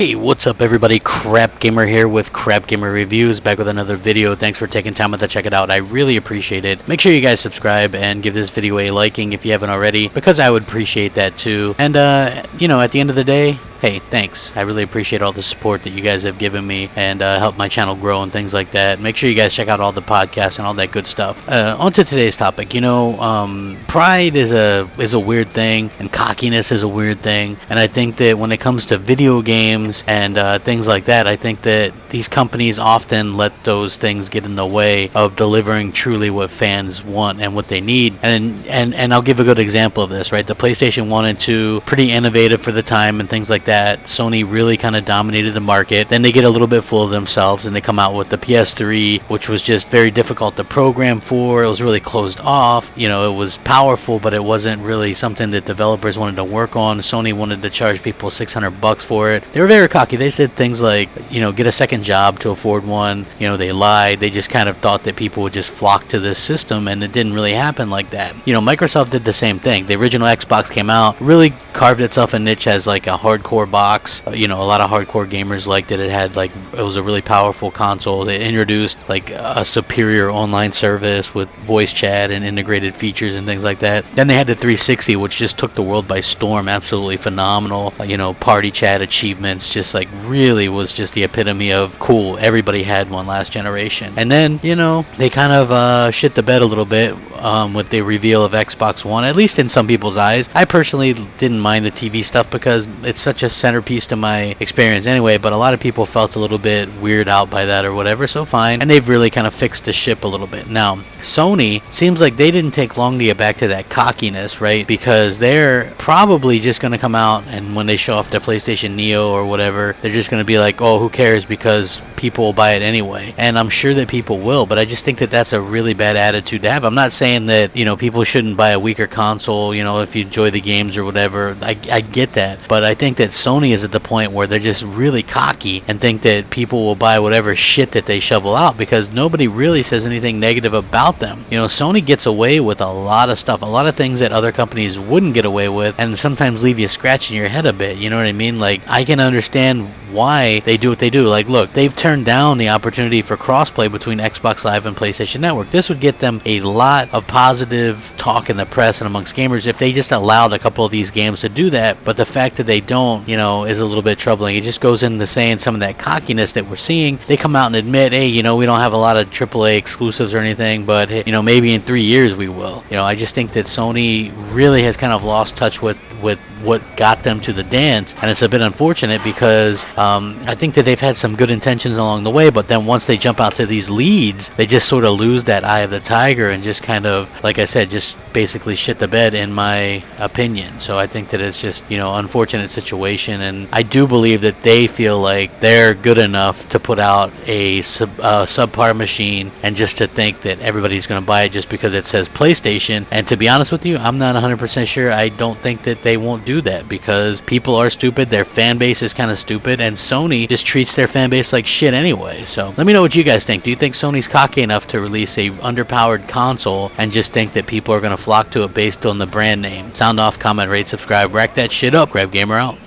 Hey, what's up everybody? Crapgamer here with Crapgamer Reviews, back with another video. Thanks for taking time to check it out. I really appreciate it. Make sure you guys subscribe and give this video a liking if you haven't already, because I would appreciate that too. And you know, at the end of the day, hey, thanks. I really appreciate all the support that you guys have given me and helped my channel grow and things like that. Make sure you guys check out all the podcasts and all that good stuff. On to today's topic. You know, pride is a weird thing, and cockiness is a weird thing. And I think that when it comes to video games and things like that, I think that these companies often let those things get in the way of delivering truly what fans want and what they need. And I'll give a good example of this, right? The PlayStation 1 and 2, pretty innovative for the time and things like that. Sony really kind of dominated the market. Then they get a little bit full of themselves and they come out with the PS3, which was just very difficult to program for. It was really closed off. You know, it was powerful, but it wasn't really something that developers wanted to work on. Sony wanted to charge people $600 for it. They were very cocky. They said things like, you know, get a second job to afford one. You know, they lied. They just kind of thought that people would just flock to this system, and it didn't really happen like that. You know, Microsoft did the same thing. The original Xbox came out, really carved itself a niche as like a hardcore box. You know, a lot of hardcore gamers liked it. It had like, it was a really powerful console. They introduced like a superior online service with voice chat and integrated features and things like that. Then they had the 360, which just took the world by storm. Absolutely phenomenal. You know, party chat achievements, just like really was just the epitome of cool. Everybody had one last generation. And then, you know, they kind of shit the bed a little bit with the reveal of Xbox One, at least in some people's eyes. I personally didn't mind the TV stuff because it's such a centerpiece to my experience anyway, but a lot of people felt a little bit weird out by that or whatever, so fine. And they've really kind of fixed the ship a little bit. Now, Sony seems like they didn't take long to get back to that cockiness, right? Because they're probably just going to come out, and when they show off their PlayStation Neo or whatever, they're just going to be like, oh, who cares, because people will buy it anyway. And I'm sure that people will, but I just think that that's a really bad attitude to have. I'm not saying that, you know, people shouldn't buy a weaker console, you know, if you enjoy the games or whatever. I get that, but I think that Sony is at the point where they're just really cocky and think that people will buy whatever shit that they shovel out because nobody really says anything negative about them. You know, Sony gets away with a lot of stuff, a lot of things that other companies wouldn't get away with, and sometimes leave you scratching your head a bit. You know what I mean? Like, I can understand why they do what they do. Like, look, they've turned down the opportunity for crossplay between Xbox Live and PlayStation Network. This would get them a lot of positive talk in the press and amongst gamers if they just allowed a couple of these games to do that. But the fact that they don't, you know, is a little bit troubling. It just goes into saying some of that cockiness that we're seeing. They come out and admit, hey, you know, we don't have a lot of AAA exclusives or anything, but, you know, maybe in 3 years we will. You know, I just think that Sony really has kind of lost touch with what got them to the dance, and it's a bit unfortunate because I think that they've had some good intentions along the way, but then once they jump out to these leads, they just sort of lose that eye of the tiger and just kind of, like I said, just basically shit the bed, in my opinion. So I think that it's just, you know, unfortunate situation, and I do believe that they feel like they're good enough to put out a subpar machine, and just to think that everybody's going to buy it just because it says PlayStation. And to be honest with you, I'm not 100% sure. I don't think that they won't do that because people are stupid, their fan base is kind of stupid, and Sony just treats their fan base like shit anyway. So let me know what you guys think. Do you think Sony's cocky enough to release a underpowered console and just think that people are going to flock to it based on the brand name? Sound off, comment, rate, subscribe, rack that shit up. Crapgamer out.